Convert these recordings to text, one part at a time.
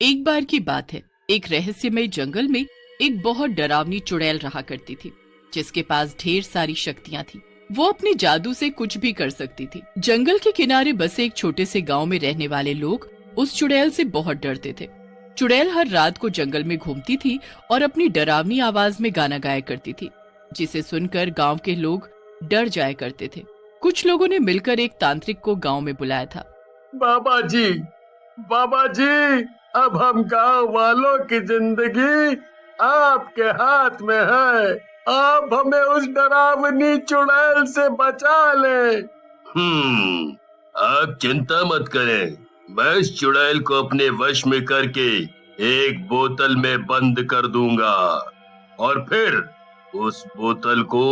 एक बार की बात है, एक रहस्यमय जंगल में एक बहुत डरावनी चुड़ैल रहा करती थी, जिसके पास ढेर सारी शक्तियां थी। वो अपने जादू से कुछ भी कर सकती थी। जंगल के किनारे बसे एक छोटे से गांव में रहने वाले लोग उस चुड़ैल से बहुत डरते थे। चुड़ैल हर रात को जंगल में घूमती थी और अपनी डरावनी आवाज में गाना गाया करती थी, जिसे सुनकर गांव के लोग डर जाया करते थे। कुछ लोगों ने मिलकर एक तांत्रिक को गांव में बुलाया था। बाबा जी, बाबा जी, अब हम गांव वालों की जिंदगी आपके हाथ में है। आप हमें उस डरावनी चुड़ैल से बचा ले। आप चिंता मत करें, मैं इस चुड़ैल को अपने वश में करके एक बोतल में बंद कर दूंगा और फिर उस बोतल को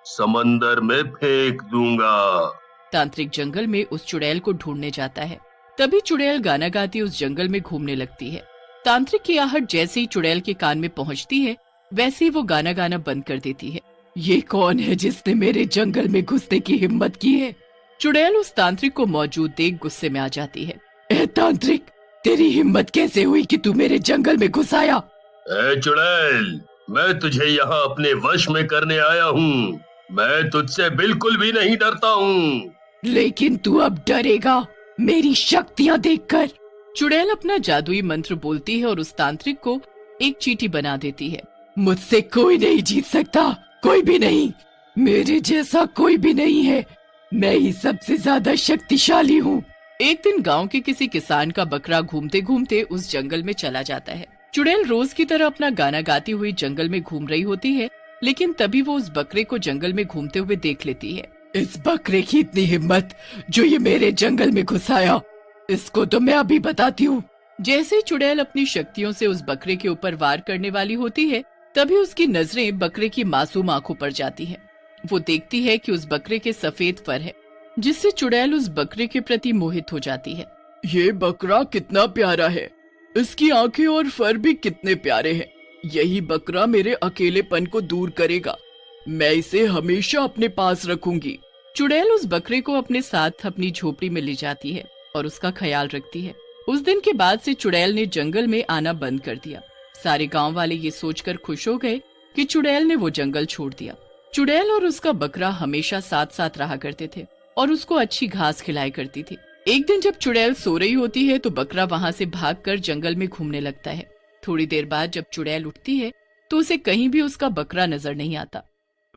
समंदर में फेंक दूंगा। तांत्रिक जंगल में उस चुड़ैल को ढूंढने जाता है। तभी चुड़ैल गाना गाती उस जंगल में घूमने लगती है। तांत्रिक की आहट जैसे ही चुड़ैल के कान में पहुंचती है, वैसे ही वो गाना गाना बंद कर देती है। ये कौन है जिसने मेरे जंगल में घुसने की हिम्मत की है? चुड़ैल उस तांत्रिक को मौजूद देख गुस्से में आ जाती है। ए तांत्रिक, तेरी हिम्मत कैसे हुई कि तू मेरे जंगल में घुस आया? ए चुड़ैल, मैं तुझे यहाँ अपने वश में करने आया हूँ। मैं तुझसे बिल्कुल भी नहीं डरता हूँ। लेकिन तू अब डरेगा मेरी शक्तियाँ देखकर। चुड़ैल अपना जादुई मंत्र बोलती है और उस तांत्रिक को एक चीटी बना देती है। मुझसे कोई नहीं जीत सकता, कोई भी नहीं। मेरे जैसा कोई भी नहीं है। मैं ही सबसे ज्यादा शक्तिशाली हूँ। एक दिन गांव के किसी किसान का बकरा घूमते घूमते उस जंगल में चला जाता है। चुड़ैल रोज की तरह अपना गाना गाती हुई जंगल में घूम रही होती है, लेकिन तभी वो उस बकरे को जंगल में घूमते हुए देख लेती है। इस बकरे की इतनी हिम्मत जो ये मेरे जंगल में घुस आया, इसको तो मैं अभी बताती हूँ। जैसे ही चुड़ैल अपनी शक्तियों से उस बकरे के ऊपर वार करने वाली होती है, तभी उसकी नजरें बकरे की मासूम आंखों पर जाती हैं। वो देखती है कि उस बकरे के सफेद फर है, जिससे चुड़ैल उस बकरे के प्रति मोहित हो जाती है। ये बकरा कितना प्यारा है, इसकी आंखें और फर भी कितने प्यारे हैं। यही बकरा मेरे अकेलेपन को दूर करेगा। मैं इसे हमेशा अपने पास रखूंगी। चुड़ैल उस बकरे को अपने साथ अपनी झोपड़ी में ले जाती है और उसका ख्याल रखती है। उस दिन के बाद से चुड़ैल ने जंगल में आना बंद कर दिया। सारे गांव वाले ये सोचकर खुश हो गए कि चुड़ैल ने वो जंगल छोड़ दिया। चुड़ैल और उसका बकरा हमेशा साथ साथ रहा करते थे और उसको अच्छी घास खिलाया करती थी। एक दिन जब चुड़ैल सो रही होती है तो बकरा वहाँ से भागकर जंगल में घूमने लगता है। थोड़ी देर बाद जब चुड़ैल उठती है तो उसे कहीं भी उसका बकरा नजर नहीं आता।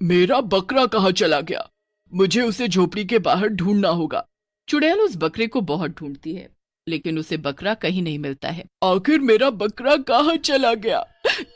मेरा बकरा कहाँ चला गया? मुझे उसे झोपड़ी के बाहर ढूंढना होगा। चुड़ैल उस बकरे को बहुत ढूंढती है, लेकिन उसे बकरा कहीं नहीं मिलता है। आखिर मेरा बकरा कहाँ चला गया?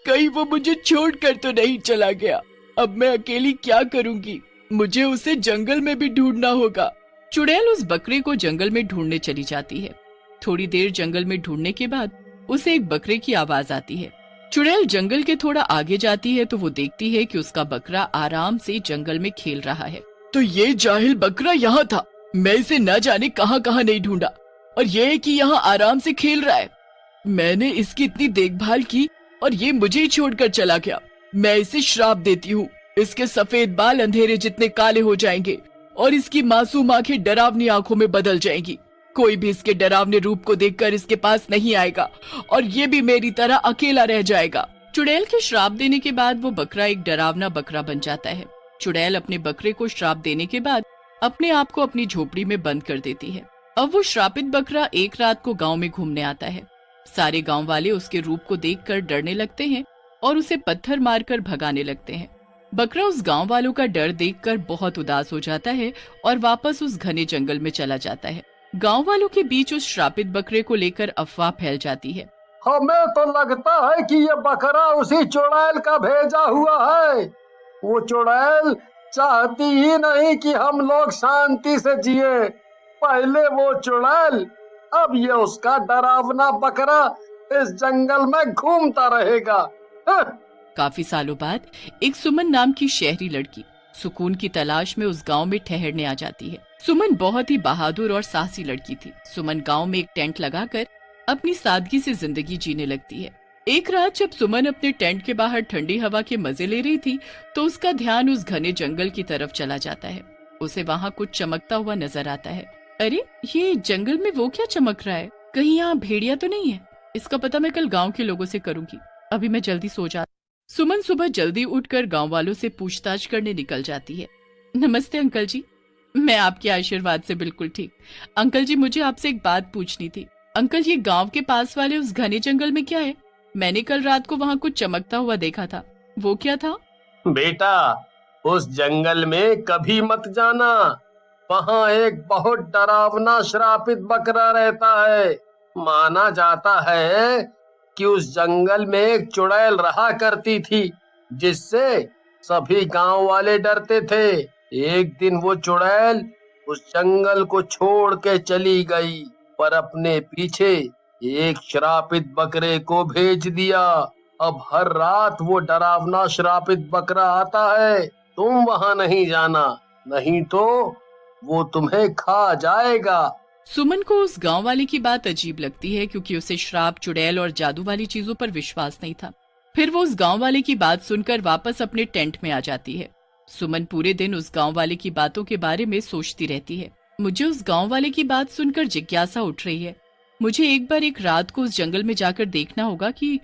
कहीं वो मुझे छोड़कर तो नहीं चला गया? अब मैं अकेली क्या करूंगी? मुझे उसे जंगल में भी ढूंढना होगा। चुड़ैल उस बकरे को जंगल में ढूंढने चली जाती है। थोड़ी देर जंगल में ढूंढने के बाद उसे एक बकरे की आवाज आती है। चुड़ैल जंगल के थोड़ा आगे जाती है तो वो देखती है कि उसका बकरा आराम से जंगल में खेल रहा है। तो ये जाहिल बकरा यहाँ था। मैं इसे न जाने कहाँ कहाँ नहीं ढूंढा, और ये है कि यहाँ आराम से खेल रहा है। मैंने इसकी इतनी देखभाल की और ये मुझे ही छोड़कर चला गया। मैं इसे श्राप देती हूँ। इसके सफेद बाल अंधेरे जितने काले हो जाएंगे और इसकी मासूम आंखें डरावनी आंखों में बदल जाएंगी। कोई भी इसके डरावने रूप को देखकर इसके पास नहीं आएगा और ये भी मेरी तरह अकेला रह जाएगा। चुड़ैल के श्राप देने के बाद वो बकरा एक डरावना बकरा बन जाता है। चुड़ैल अपने बकरे को श्राप देने के बाद अपने आप को अपनी झोपड़ी में बंद कर देती है। अब वो श्रापित बकरा एक रात को गांव में घूमने आता है। सारे गांव वाले उसके रूप को देखकर डरने लगते हैं और उसे पत्थर मारकर भगाने लगते हैं। बकरा उस गांव वालों का डर देखकर बहुत उदास हो जाता है और वापस उस घने जंगल में चला जाता है। गांव वालों के बीच उस श्रापित बकरे को लेकर अफवाह फैल जाती है। हमें तो लगता है कि ये बकरा उसी चुड़ैल का भेजा हुआ है। वो चुड़ैल चाहती ही नहीं कि हम लोग शांति से जिए। पहले वो चुड़ैल, अब ये उसका डरावना बकरा इस जंगल में घूमता रहेगा। काफी सालों बाद एक सुमन नाम की शहरी लड़की सुकून की तलाश में उस गांव में ठहरने आ जाती है। सुमन बहुत ही बहादुर और साहसी लड़की थी। सुमन गांव में एक टेंट लगाकर अपनी सादगी से जिंदगी जीने लगती है। एक रात जब सुमन अपने टेंट के बाहर ठंडी हवा के मजे ले रही थी तो उसका ध्यान उस घने जंगल की तरफ चला जाता है। उसे वहाँ कुछ चमकता हुआ नजर आता है। अरे, ये जंगल में वो क्या चमक रहा है? कहीं यहाँ भेड़िया तो नहीं है? इसका पता मैं कल गांव के लोगों से करूंगी। अभी मैं जल्दी सो जा। सुमन सुबह जल्दी उठकर गांव वालों से पूछताछ करने निकल जाती है। नमस्ते अंकल जी, मैं आपके आशीर्वाद से बिल्कुल ठीक। अंकल जी, मुझे आपसे एक बात पूछनी थी। अंकल, ये गांव के पास वाले उस घने जंगल में क्या है? मैंने कल रात को वहां कुछ चमकता हुआ देखा था, वो क्या था? बेटा, उस जंगल में कभी मत जाना। वहाँ एक बहुत डरावना श्रापित बकरा रहता है। माना जाता है कि उस जंगल में एक चुड़ैल रहा करती थी, जिससे सभी गांव वाले डरते थे। एक दिन वो चुड़ैल उस जंगल को छोड़ के चली गई, पर अपने पीछे एक श्रापित बकरे को भेज दिया। अब हर रात वो डरावना श्रापित बकरा आता है। तुम वहां नहीं जाना, नहीं तो वो तुम्हें खा जाएगा। सुमन को उस गांव वाले की बात अजीब लगती है, क्योंकि उसे श्राप, चुड़ैल और जादू वाली चीजों पर विश्वास नहीं था। फिर वो उस गांव वाले की बात सुनकर वापस अपने टेंट में आ जाती है। सुमन पूरे दिन उस गांव वाले की बातों के बारे में सोचती रहती है। मुझे उस गांव वाले की बात सुनकर जिज्ञासा उठ रही है। मुझे एक बार एक रात को उस जंगल में जाकर देखना होगा कि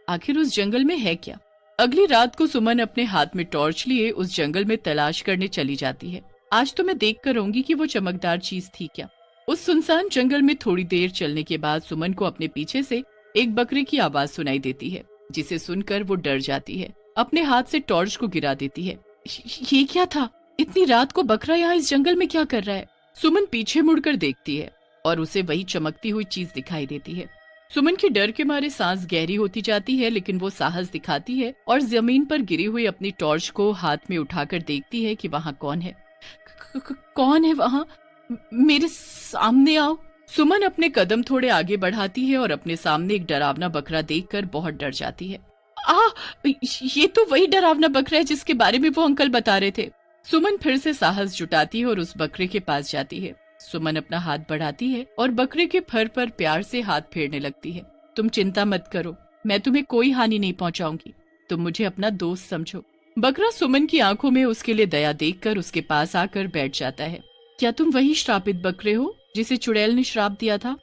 आखिर उस जंगल में है क्या। अगली रात को सुमन अपने हाथ में टॉर्च लिए उस जंगल में तलाश करने चली जाती है। आज तो मैं देख कर रहूंगी कि वो चमकदार चीज थी क्या। उस सुनसान जंगल में थोड़ी देर चलने के बाद सुमन को अपने पीछे से एक बकरे की आवाज सुनाई देती है, जिसे सुनकर वो डर जाती है। अपने हाथ से टॉर्च को गिरा देती है। ये क्या था? इतनी रात को बकरा यहाँ इस जंगल में क्या कर रहा है? सुमन पीछे मुड़कर देखती है और उसे वही चमकती हुई चीज दिखाई देती है। सुमन के डर के मारे सांस गहरी होती जाती है, लेकिन वो साहस दिखाती है और जमीन पर गिरी हुई अपनी टॉर्च को हाथ में उठाकर देखती है कि वहाँ कौन है। कौन है वहाँ? मेरे सामने आओ। सुमन अपने कदम थोड़े आगे बढ़ाती है और अपने सामने एक डरावना बकरा देखकर बहुत डर जाती है। ये तो वही डरावना बकरा है जिसके बारे में वो अंकल बता रहे थे। सुमन फिर से साहस जुटाती है और उस बकरे के पास जाती है। सुमन अपना हाथ बढ़ाती है और बकरे के फर पर प्यार से हाथ फेरने लगती है। तुम चिंता मत करो, मैं तुम्हें कोई हानि नहीं पहुंचाऊंगी। तुम मुझे अपना दोस्त समझो। बकरा सुमन की आंखों में उसके लिए दया देखकर उसके पास आकर बैठ जाता है। क्या तुम वही श्रापित बकरे हो जिसे चुड़ैल ने श्राप दिया था?